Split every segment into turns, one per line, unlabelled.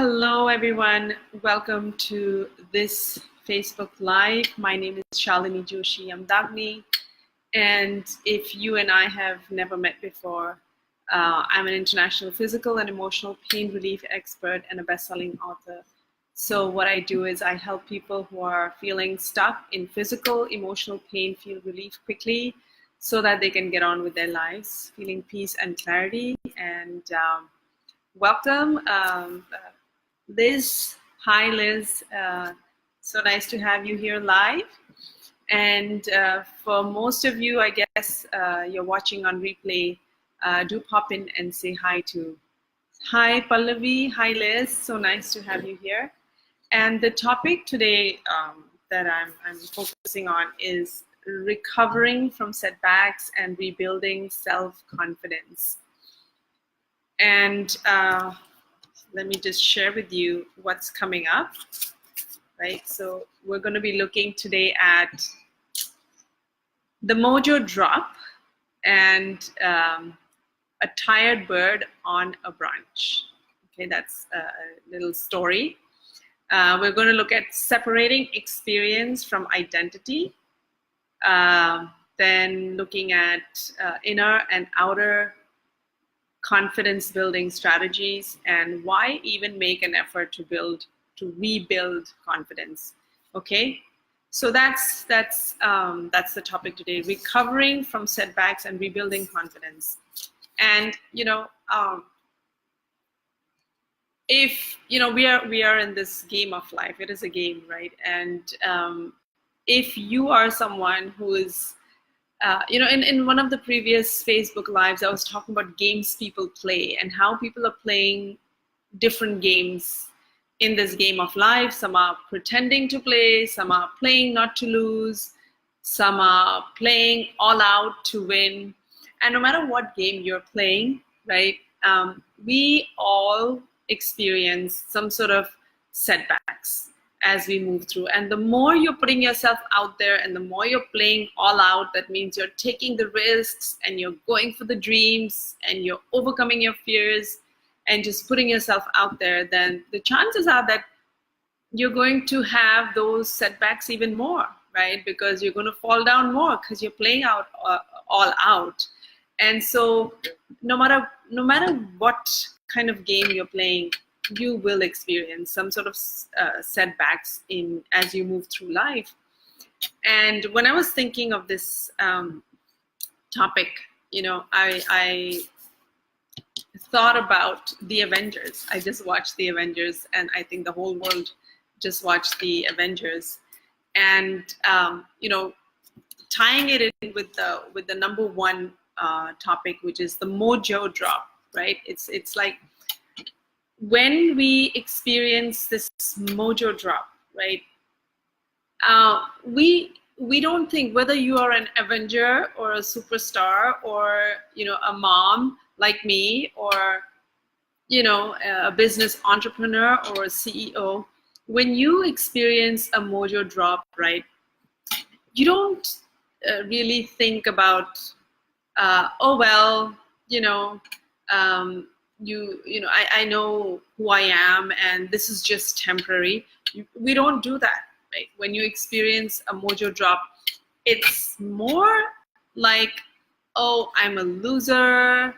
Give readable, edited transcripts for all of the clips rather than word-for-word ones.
Hello, everyone. Welcome to this Facebook Live. My name is Shalini Joshi Amdagni. And if you and I have never met before, I'm an international physical and emotional pain relief expert and a best-selling author. So what I do is I help people who are feeling stuck in physical, emotional pain feel relief quickly so that they can get on with their lives, feeling peace and clarity. And welcome. Liz, hi Liz, so nice to have you here live. And for most of you, I guess you're watching on replay, do pop in and say hi too. Hi Pallavi, hi Liz, so nice to have you here. And the topic today that I'm focusing on is recovering from setbacks and rebuilding self-confidence. And let me just share with you what's coming up, right? So we're going to be looking today at the Mojo Drop and a tired bird on a branch. Okay, that's a little story. We're going to look at separating experience from identity, then looking at inner and outer confidence building strategies, and why even make an effort to rebuild confidence. Okay, so that's the topic today: recovering from setbacks and rebuilding confidence. And if we are in this game of life, it is a game, right? And if you are someone who is in one of the previous Facebook Lives, I was talking about games people play and how people are playing different games in this game of life. Some are pretending to play, some are playing not to lose, some are playing all out to win. And no matter what game you're playing, right, we all experience some sort of setbacks as we move through. And the more you're putting yourself out there and the more you're playing all out, that means you're taking the risks and you're going for the dreams and you're overcoming your fears and just putting yourself out there, then the chances are that you're going to have those setbacks even more, right? Because you're going to fall down more because you're playing out all out. And so no matter what kind of game you're playing, you will experience some sort of setbacks as you move through life. And when I was thinking of this topic, I thought about the Avengers. I just watched the Avengers, and I think the whole world just watched the Avengers. And tying it in with the number one topic, which is the Mojo Drop, right? It's like, when we experience this Mojo Drop, right, we don't think whether you are an Avenger or a superstar or a mom like me or a business entrepreneur or a CEO. When you experience a Mojo Drop, right, you don't really think about oh well, I know who I am and this is just temporary. We don't do that, right? When you experience a Mojo Drop, it's more like, oh, I'm a loser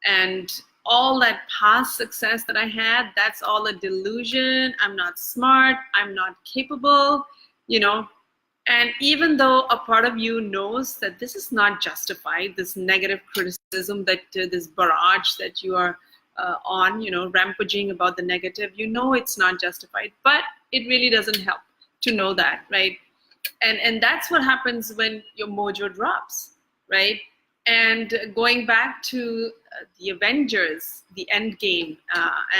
and all that past success that I had, that's all a delusion. I'm not smart, I'm not capable, And even though a part of you knows that this is not justified, this negative criticism, that this barrage that you are on, rampaging about the negative, it's not justified, but it really doesn't help to know that, right? And that's what happens when your Mojo drops, right? And going back to the Avengers, the end game,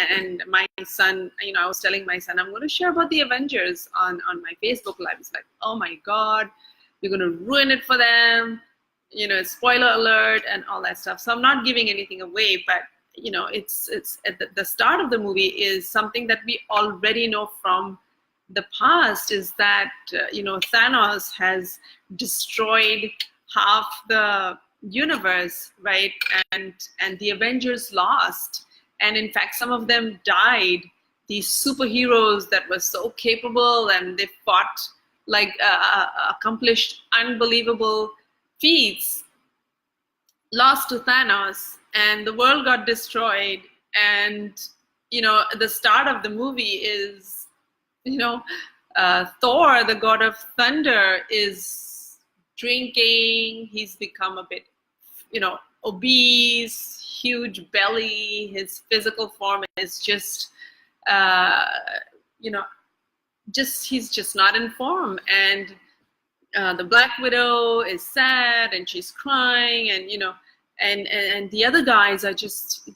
and my son, I was telling my son, I'm going to share about the Avengers on my Facebook Live. It's like, oh my God, you're going to ruin it for them, spoiler alert and all that stuff. So I'm not giving anything away, but it's at the start of the movie is something that we already know from the past, is that Thanos has destroyed half the universe, right? And the Avengers lost, and in fact some of them died these superheroes that were so capable, and they fought like accomplished unbelievable feats, lost to Thanos, and the world got destroyed. And the start of the movie is, Thor, the god of thunder, is drinking. He's become a bit, obese, huge belly. His physical form is just, he's just not in form. And the Black Widow is sad, and she's crying, and and the other guys are just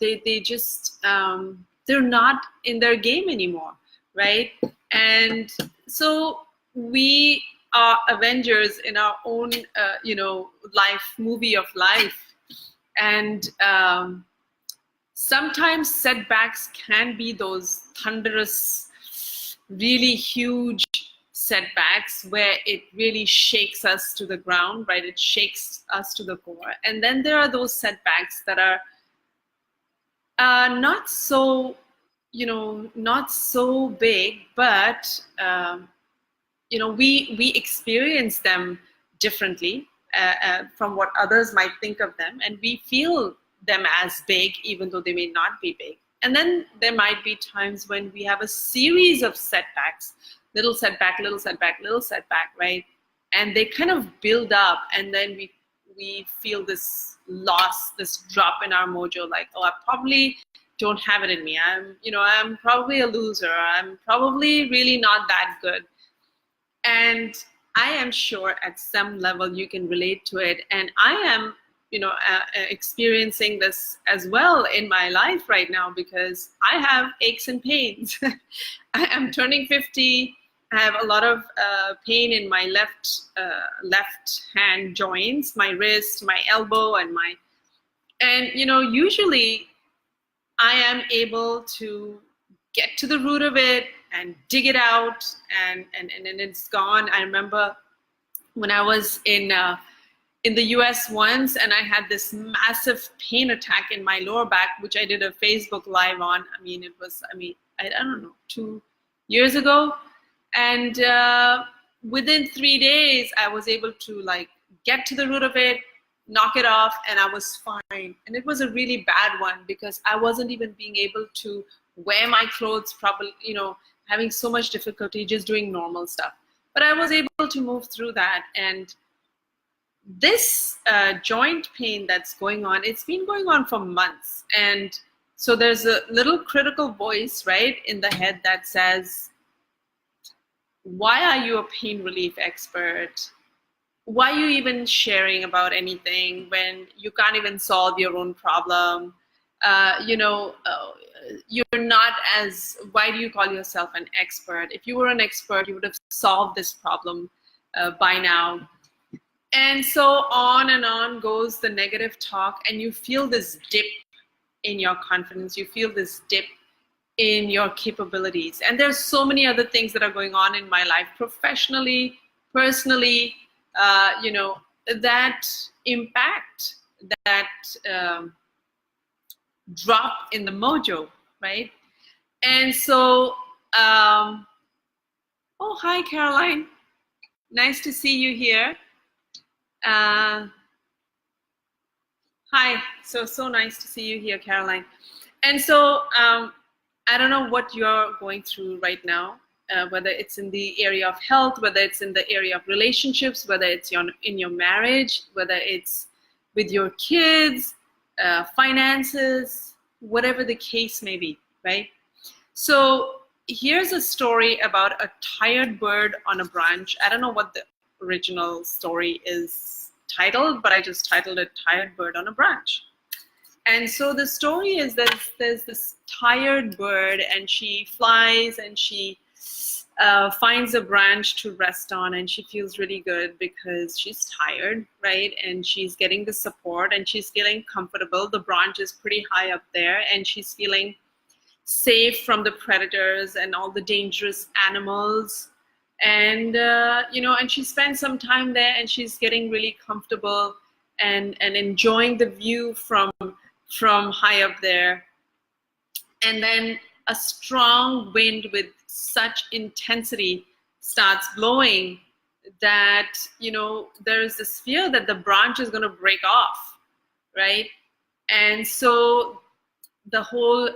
they're not in their game anymore, right? And so we are Avengers in our own movie of life. And sometimes setbacks can be those thunderous, really huge setbacks where it really shakes us to the ground, right? It shakes us to the core. And then there are those setbacks that are not so big, but we experience them differently from what others might think of them, and we feel them as big even though they may not be big. And then there might be times when we have a series of setbacks, little setback, little setback, little setback, right? And they kind of build up, and then we feel this loss, this drop in our mojo, like, oh, I probably don't have it in me. I'm probably a loser. I'm probably really not that good. And I am sure at some level you can relate to it. And I am, experiencing this as well in my life right now, because I have aches and pains. I am turning 50. I have a lot of pain in my left hand joints, my wrist, my elbow, and usually I am able to get to the root of it and dig it out, and it's gone. I remember when I was in the US once, and I had this massive pain attack in my lower back, which I did a Facebook Live on. I don't know, 2 years ago. And within 3 days, I was able to get to the root of it, knock it off, and I was fine. And it was a really bad one because I wasn't even being able to wear my clothes properly, having so much difficulty just doing normal stuff. But I was able to move through that. And this joint pain that's going on, it's been going on for months. And so there's a little critical voice, right, in the head that says, why are you a pain relief expert? Why are you even sharing about anything when you can't even solve your own problem? You're not as, why do you call yourself an expert? If you were an expert, you would have solved this problem by now. And so on and on goes the negative talk, and you feel this dip in your confidence. You feel this dip in your capabilities. And there's so many other things that are going on in my life, professionally, personally, that impact that drop in the mojo, right? And so, oh, hi, Caroline. Nice to see you here. Hi, so nice to see you here, Caroline. And so I don't know what you're going through right now, whether it's in the area of health, whether it's in the area of relationships, whether it's in your marriage, whether it's with your kids, finances, whatever the case may be, right? So here's a story about a tired bird on a branch. I don't know what the original story is titled, but I just titled it Tired Bird on a Branch. And so the story is that there's this tired bird, and she flies, and she finds a branch to rest on, and she feels really good because she's tired, right? And she's getting the support, and she's feeling comfortable. The branch is pretty high up there, and she's feeling safe from the predators and all the dangerous animals. And and she spends some time there, and she's getting really comfortable and enjoying the view from high up there. And then a strong wind with such intensity starts blowing that, there's this fear that the branch is going to break off, right? And so the whole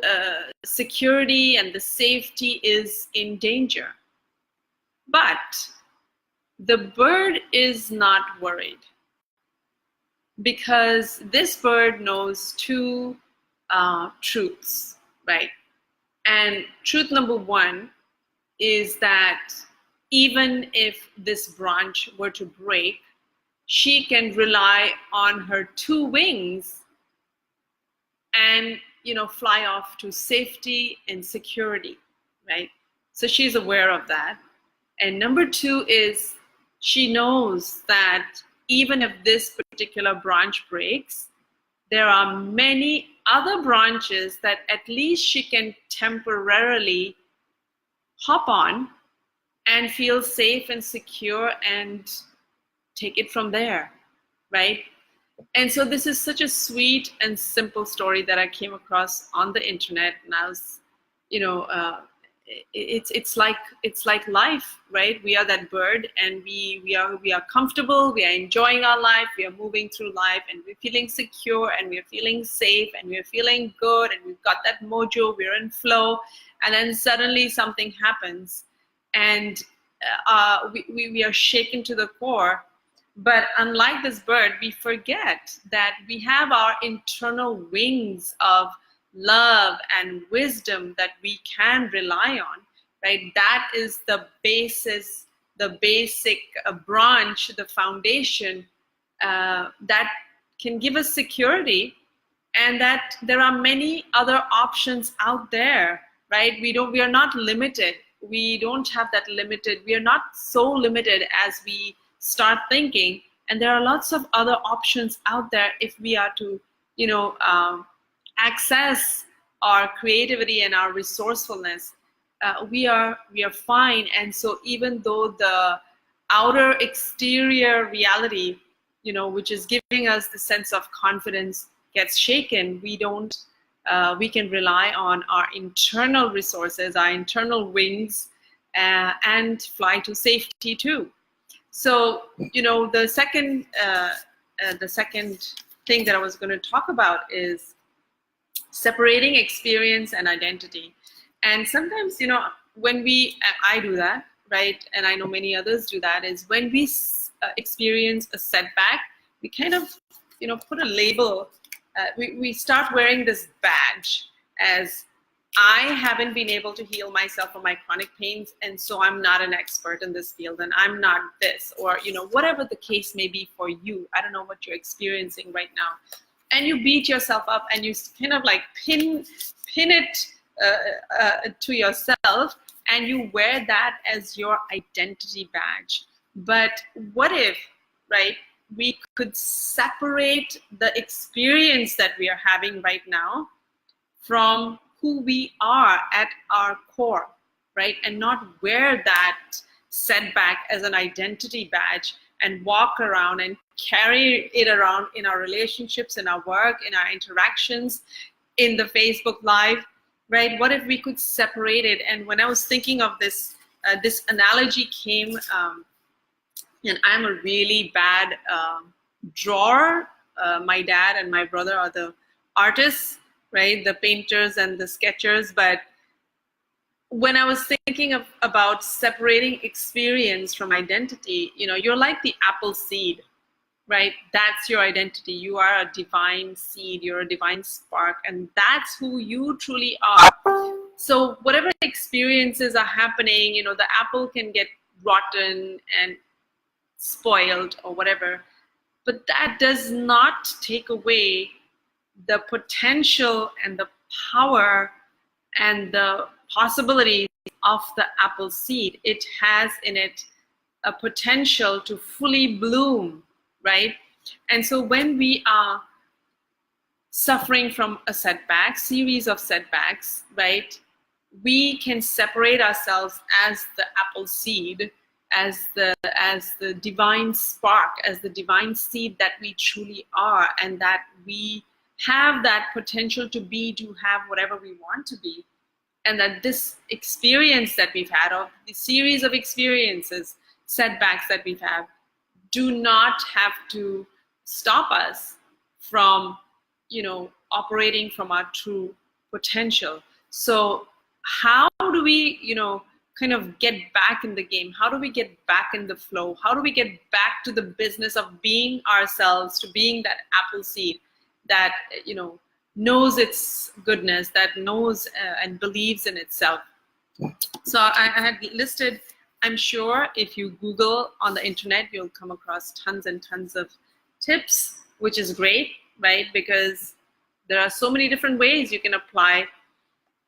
security and the safety is in danger. But the bird is not worried, because this bird knows two truths, right? And truth number one is that even if this branch were to break, she can rely on her two wings and fly off to safety and security, right? So she's aware of that. And number two is she knows that even if this particular branch breaks, there are many other branches that at least she can temporarily hop on and feel safe and secure and take it from there, right? And so this is such a sweet and simple story that I came across on the internet, and I was, it's like life, right? We are that bird, and we are comfortable, we are enjoying our life, we are moving through life, and we're feeling secure, and we're feeling safe, and we're feeling good, and we've got that mojo, we're in flow, and then suddenly something happens, and we are shaken to the core. But unlike this bird, we forget that we have our internal wings of love and wisdom that we can rely on, right? That is the basis, the basic branch, the foundation that can give us security, and that there are many other options out there, right? We are not limited. We don't have that limited. We are not so limited as we start thinking, and there are lots of other options out there if we are to access our creativity and our resourcefulness. We are fine. And so even though the outer exterior reality, which is giving us the sense of confidence, gets shaken, we can rely on our internal resources, our internal wings, and fly to safety too. So, the second thing that I was going to talk about is separating experience and identity. And sometimes, when I do that, right, and I know many others do that, is when we experience a setback, we kind of, put a label. We start wearing this badge as, I haven't been able to heal myself from my chronic pains, and so I'm not an expert in this field, and I'm not this, or whatever the case may be for you. I don't know what you're experiencing right now, and you beat yourself up, and you kind of like pin it to yourself, and you wear that as your identity badge. But what if, right, we could separate the experience that we are having right now from who we are at our core, right? And not wear that setback as an identity badge and walk around and carry it around in our relationships, in our work, in our interactions, in the Facebook Live, right? What if we could separate it? And when I was thinking of this, this analogy came, and I'm a really bad drawer. My dad and my brother are the artists, right? The painters and the sketchers. But when I was thinking about separating experience from identity, you're like the apple seed, right? That's your identity. You are a divine seed. You're a divine spark. And that's who you truly are. So whatever experiences are happening, the apple can get rotten and spoiled or whatever. But that does not take away the potential and the power and the possibilities of the apple seed. It has in it a potential to fully bloom, right? And so when we are suffering from a setback, series of setbacks, right, we can separate ourselves as the apple seed, as the divine spark, as the divine seed that we truly are, and that we have that potential to have whatever we want to be. and that this experience that we've had, or the series of experiences, setbacks that we've had, do not have to stop us from, operating from our true potential. So how do we, kind of get back in the game? How do we get back in the flow? How do we get back to the business of being ourselves, to being that apple seed that, knows its goodness, that knows and believes in itself? So I had listed, I'm sure if you Google on the internet, you'll come across tons and tons of tips, which is great, right? Because there are so many different ways you can apply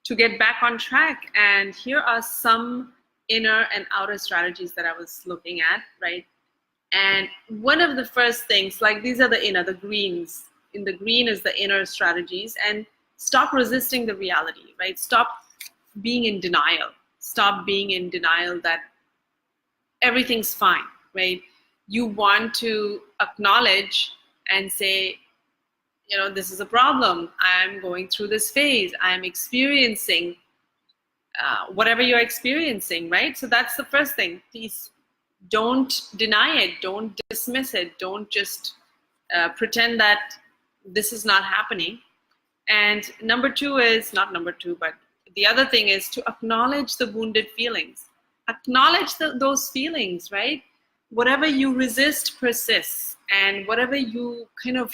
to get back on track. And here are some inner and outer strategies that I was looking at, right? And one of the first things, like these are the inner, the greens. In the green is the inner strategies. And stop resisting the reality, right? Stop being in denial. Stop being in denial that everything's fine, right? You want to acknowledge and say, this is a problem. I'm going through this phase. I'm experiencing whatever you're experiencing, right? So that's the first thing. Please don't deny it. Don't dismiss it. Don't just pretend that this is not happening. And number two is, not number two, but the other thing is to acknowledge the wounded feelings. Acknowledge those feelings, right? Whatever you resist persists, and whatever you kind of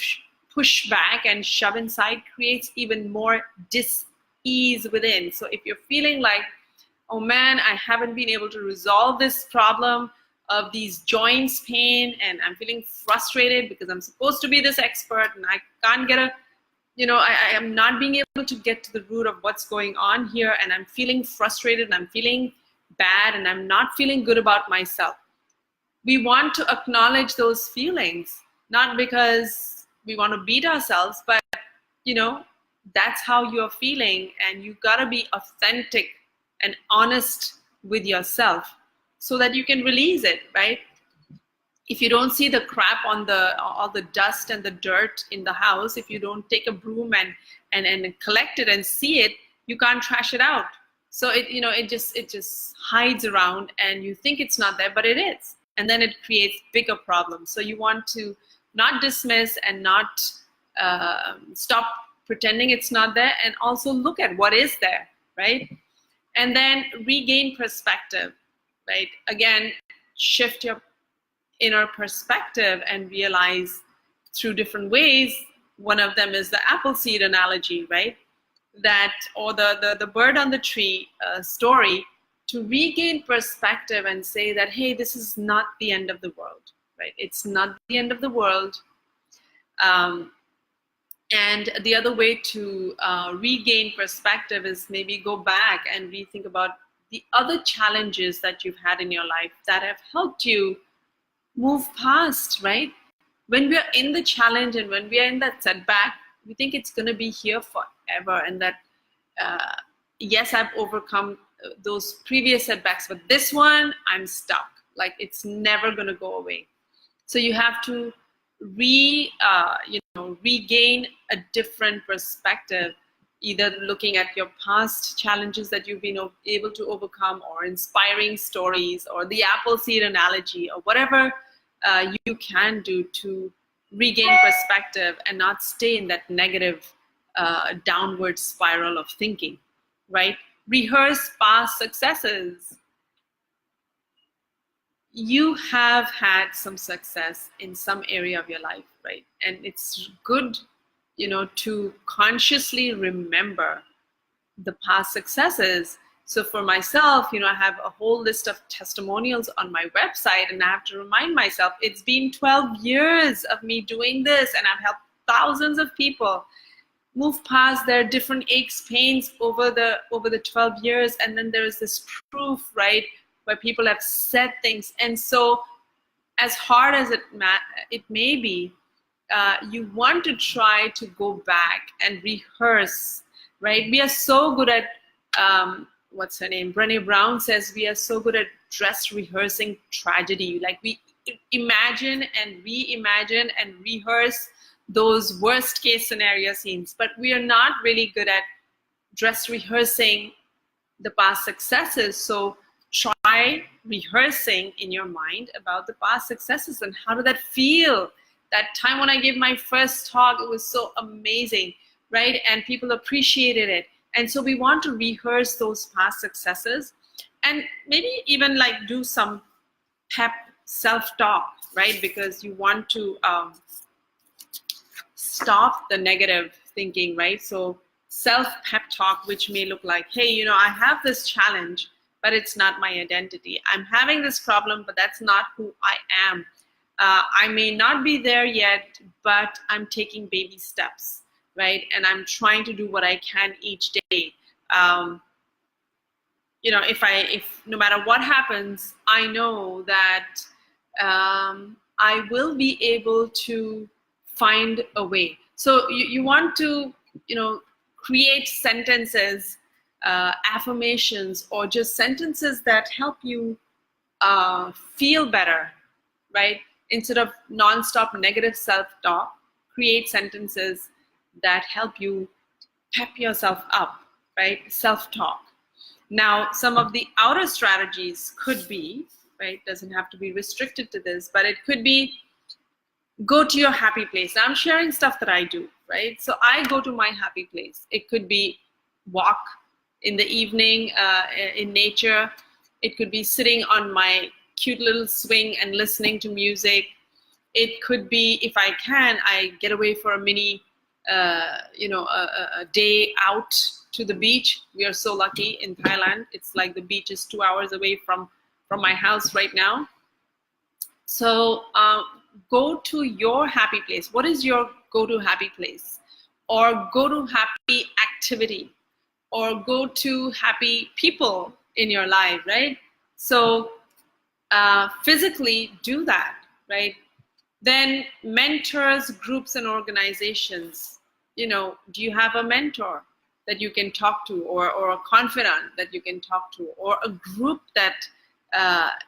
push back and shove inside creates even more dis-ease within. So if you're feeling like, oh man, I haven't been able to resolve this problem of these joints pain, and I'm feeling frustrated because I'm supposed to be this expert and I can't get I am not being able to get to the root of what's going on here, and I'm feeling frustrated and I'm feeling bad and I'm not feeling good about myself. We want to acknowledge those feelings, not because we want to beat ourselves, but that's how you're feeling, and you gotta be authentic and honest with yourself so that you can release it, right? If you don't see the crap on all the dust and the dirt in the house, if you don't take a broom and collect it and see it, you can't trash it out. So it just hides around, and you think it's not there, but it is, and then it creates bigger problems. So you want to not dismiss and not stop pretending it's not there, and also look at what is there, right? And then regain perspective, right? Again, shift your inner perspective and realize through different ways. One of them is the apple seed analogy, right? That, or the bird on the tree story, to regain perspective and say that, hey, this is not the end of the world, right? It's not the end of the world. And the other way to regain perspective is maybe go back and rethink about the other challenges that you've had in your life that have helped you move past, right? When we're in the challenge and when we are in that setback, we think it's going to be here forever, and that, yes, I've overcome those previous setbacks, but this one, I'm stuck. Like, it's never going to go away. So you have to regain a different perspective, either looking at your past challenges that you've been able to overcome, or inspiring stories, or the apple seed analogy, or whatever you can do to regain perspective and not stay in that negative downward spiral of thinking, right? Rehearse past successes. You have had some success in some area of your life, right? And it's good, to consciously remember the past successes. So for myself, I have a whole list of testimonials on my website, and I have to remind myself, it's been 12 years of me doing this, and I've helped thousands of people move past their different aches, pains over the 12 years. And then there's this proof, right, where people have said things. And so as hard as it may be, you want to try to go back and rehearse, right? We are so good at, what's her name? Brené Brown says we are so good at dress rehearsing tragedy. Like, we imagine and reimagine and rehearse those worst case scenario scenes, but we are not really good at dress rehearsing the past successes. So try rehearsing in your mind about the past successes and how did that feel? That time when I gave my first talk, it was so amazing, right? And people appreciated it. And so we want to rehearse those past successes and maybe even like do some pep self-talk, right? Because you want to stop the negative thinking, right? So self-pep talk, which may look like, hey, you know, I have this challenge, but it's not my identity. I'm having this problem, but that's not who I am. I may not be there yet, but I'm taking baby steps, right? And I'm trying to do what I can each day. You know, if no matter what happens, I know that I will be able to find a way. So you want to, you know, create sentences, affirmations, or just sentences that help you feel better, right? Instead of nonstop negative self-talk, create sentences that help you pep yourself up, right? Self-talk. Now, some of the outer strategies could be, right? Doesn't have to be restricted to this, but it could be go to your happy place. Now, I'm sharing stuff that I do, right? So I go to my happy place. It could be walk in the evening in nature. It could be sitting on my cute little swing and listening to music. It could be, if I can, I get away for a mini, you know, a day out to the beach. We are so lucky in Thailand. It's like the beach is 2 hours away from my house right now. So go to your happy place. What is your go-to happy place? Or go to happy activity, or go to happy people in your life, right? So physically do that, right? Then mentors, groups, and organizations. You know, do you have a mentor that you can talk to, or a confidant that you can talk to, or a group that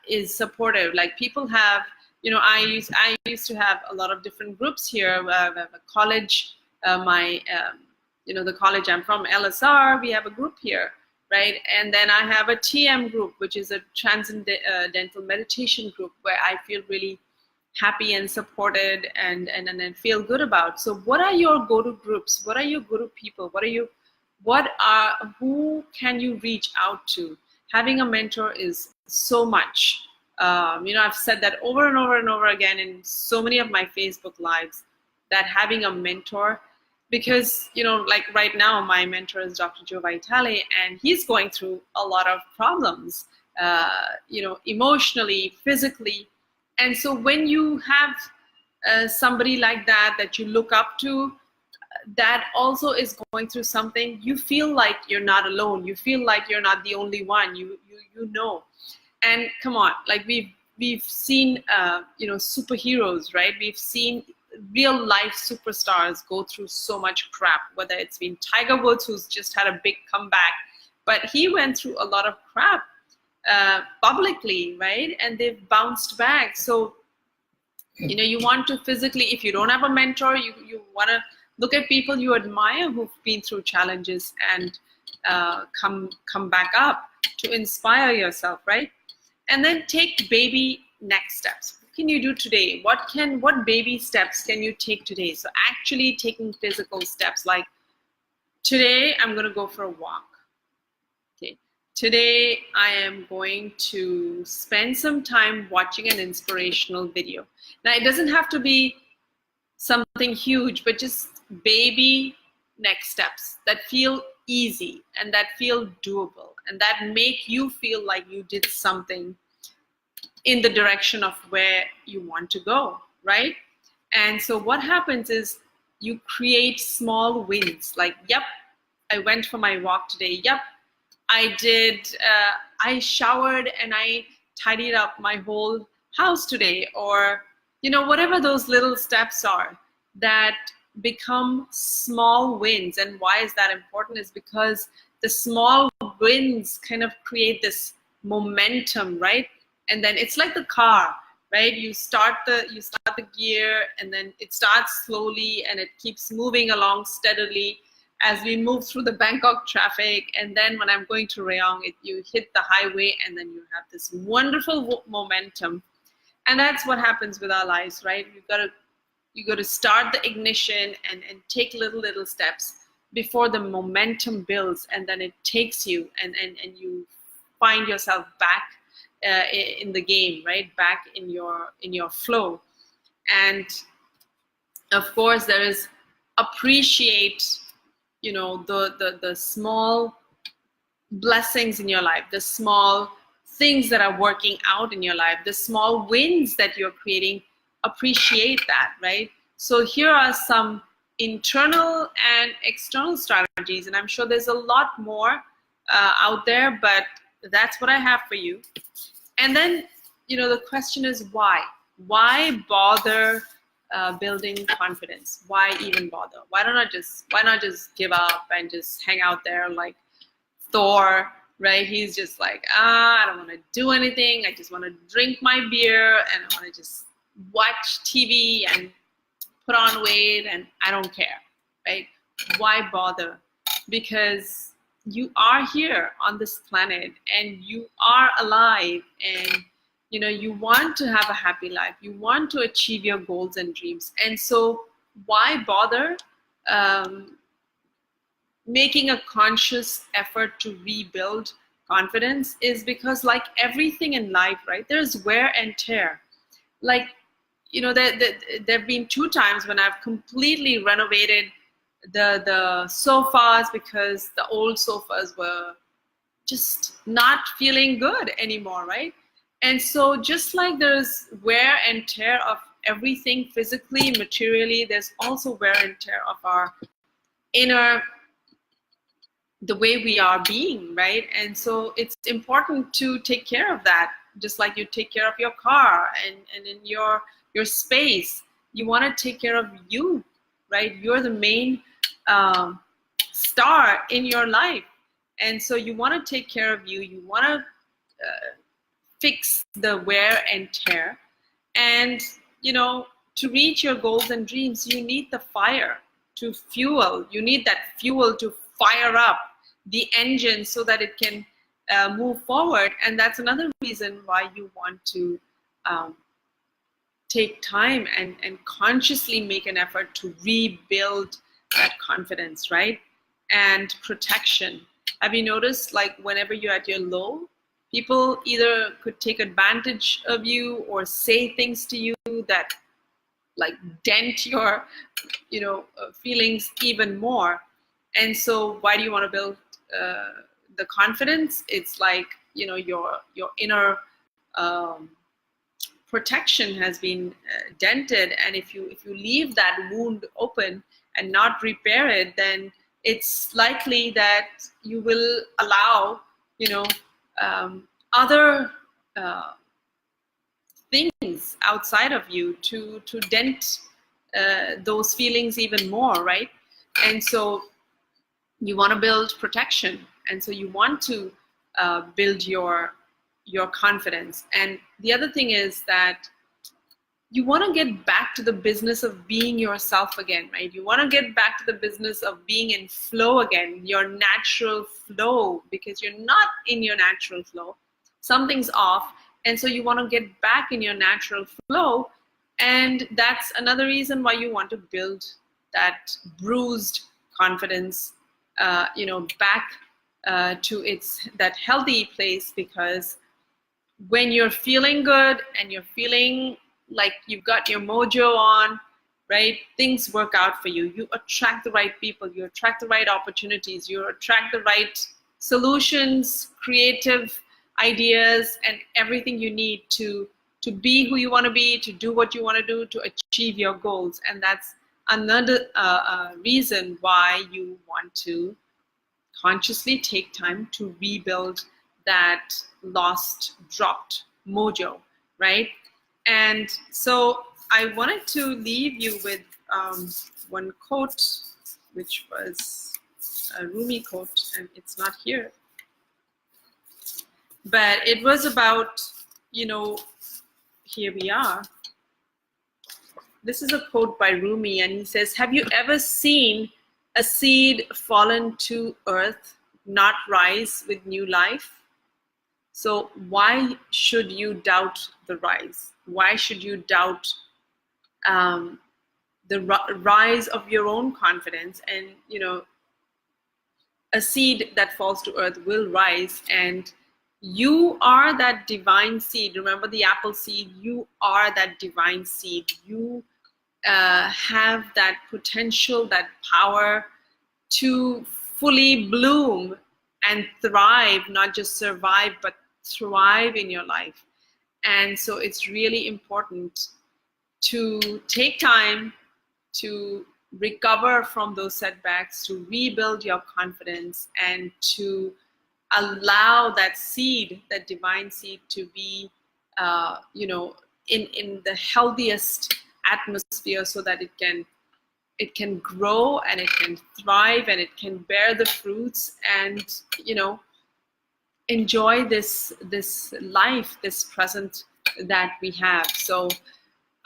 is supportive? Like people have, you know, I used to have a lot of different groups here. A college, you know, the college I'm from, LSR, we have a group here, right? And then I have a TM group, which is a transcendental meditation group, where I feel really happy and supported and feel good about. So what are your go-to groups? What are your go-to people? Who can you reach out to? Having a mentor is so much. You know, I've said that over and over and over again in so many of my Facebook lives, that having a mentor, because, you know, like right now, my mentor is Dr. Joe Vitale, and he's going through a lot of problems, you know, emotionally, physically. And so when you have somebody like that you look up to, that also is going through something, you feel like you're not alone. You feel like you're not the only one. You know. And come on, like we've seen you know, superheroes, right? We've seen real life superstars go through so much crap, whether it's been Tiger Woods, who's just had a big comeback, but he went through a lot of crap publicly, right? And they've bounced back. So, you know, you want to physically, if you don't have a mentor, you want to look at people you admire who've been through challenges and come back up to inspire yourself, right? And then take baby next steps. What can you do today? What baby steps can you take today? So actually taking physical steps, like today I'm going to go for a walk. Okay. Today I am going to spend some time watching an inspirational video. Now it doesn't have to be something huge, but just baby next steps that feel easy and that feel doable and that make you feel like you did something in the direction of where you want to go, right? And so what happens is you create small wins, like, yep, I went for my walk today. Yep, I showered and I tidied up my whole house today, or, you know, whatever those little steps are that become small wins. And why is that important? Is because the small wins kind of create this momentum, right? And then it's like the car, right? You start the gear, and then it starts slowly and it keeps moving along steadily. as we move through the Bangkok traffic, and then when I'm going to Rayong, you hit the highway, and then you have this wonderful momentum. And that's what happens with our lives, right? You got to start the ignition and take little steps before the momentum builds, and then it takes you, and you find yourself back in the game, right? Back in your flow. And of course, there is appreciate, you know, the small blessings in your life, the small things that are working out in your life, the small wins that you're creating. Appreciate that, right? So here are some internal and external strategies, and I'm sure there's a lot more out there, but that's what I have for you. And then, you know, the question is why? Why bother building confidence? Why even bother? Why not just give up and just hang out there like Thor, right? He's just like, I don't want to do anything. I just want to drink my beer and I want to just watch TV and put on weight and I don't care, right? Why bother? Because you are here on this planet and you are alive, and you know, you want to have a happy life. You want to achieve your goals and dreams. And so why bother making a conscious effort to rebuild confidence? Is because, like everything in life, right, there's wear and tear. Like, you know, there have been 2 times when I've completely renovated the sofas because the old sofas were just not feeling good anymore, right? And so just like there's wear and tear of everything physically, materially, there's also wear and tear of our inner, the way we are being, right? And so it's important to take care of that, just like you take care of your car and in your space. You want to take care of you, right? You're the main star in your life. And so you want to take care of you. You want to fix the wear and tear. And, you know, to reach your goals and dreams, you need the fire to fuel. You need that fuel to fire up the engine so that it can move forward. And that's another reason why you want to take time and consciously make an effort to rebuild that confidence, right? And protection. Have you noticed, like, whenever you're at your low, people either could take advantage of you or say things to you that like dent your, you know, feelings even more. And so why do you want to build the confidence? It's like, you know, your inner protection has been dented, and if you leave that wound open and not repair it, then it's likely that you will allow, you know, other things outside of you to dent those feelings even more, right? And so you want to build protection, and so you want to build your confidence. And the other thing is that you want to get back to the business of being yourself again, right? You want to get back to the business of being in flow again, your natural flow, because you're not in your natural flow. Something's off. And so you want to get back in your natural flow. And that's another reason why you want to build that bruised confidence, you know, back to that healthy place, because when you're feeling good and you're feeling like you've got your mojo on, right, things work out for you. You attract the right people, you attract the right opportunities, you attract the right solutions, creative ideas, and everything you need to be who you want to be, to do what you want to do, to achieve your goals. And that's another reason why you want to consciously take time to rebuild that lost, dropped mojo, right? And so I wanted to leave you with one quote, which was a Rumi quote, and it's not here. But it was about, you know, here we are. This is a quote by Rumi, and he says, have you ever seen a seed fallen to earth, not rise with new life. So why should you doubt the rise? Why should you doubt the rise of your own confidence? And a seed that falls to earth will rise, and you are that divine seed. Remember the apple seed, you are that divine seed. You have that potential, that power to fully bloom and thrive, not just survive, but thrive in your life. And so it's really important to take time to recover from those setbacks, to rebuild your confidence, and to allow that seed, that divine seed, to be in the healthiest atmosphere, so that it can grow and it can thrive and it can bear the fruits, and enjoy this life, this present that we have. So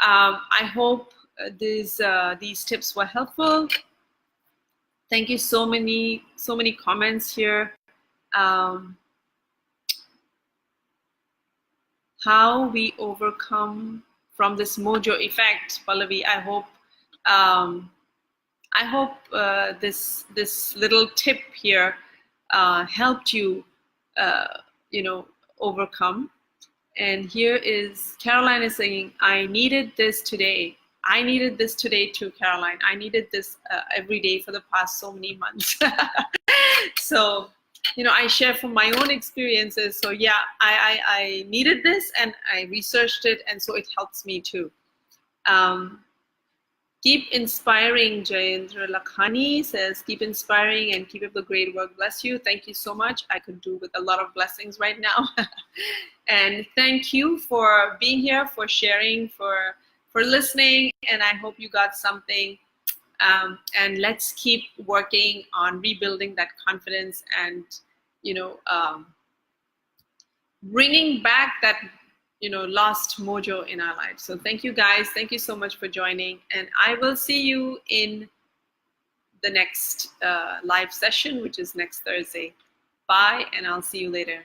I hope these tips were helpful. Thank you. So many comments here. How we overcome from this mojo effect, Pallavi. I hope this little tip here helped you overcome. And here is Caroline is saying, I needed this today. I needed this today too, Caroline. I needed this every day for the past so many months. So, I share from my own experiences. So yeah, I needed this, and I researched it, and so it helps me too. Keep inspiring, Jayendra Lakhani says, keep inspiring and keep up the great work. Bless you. Thank you so much. I could do with a lot of blessings right now. And thank you for being here, for sharing, for listening. And I hope you got something. And let's keep working on rebuilding that confidence and, bringing back that lost mojo in our lives. So thank you guys. Thank you so much for joining. And I will see you in the next live session, which is next Thursday. Bye, and I'll see you later.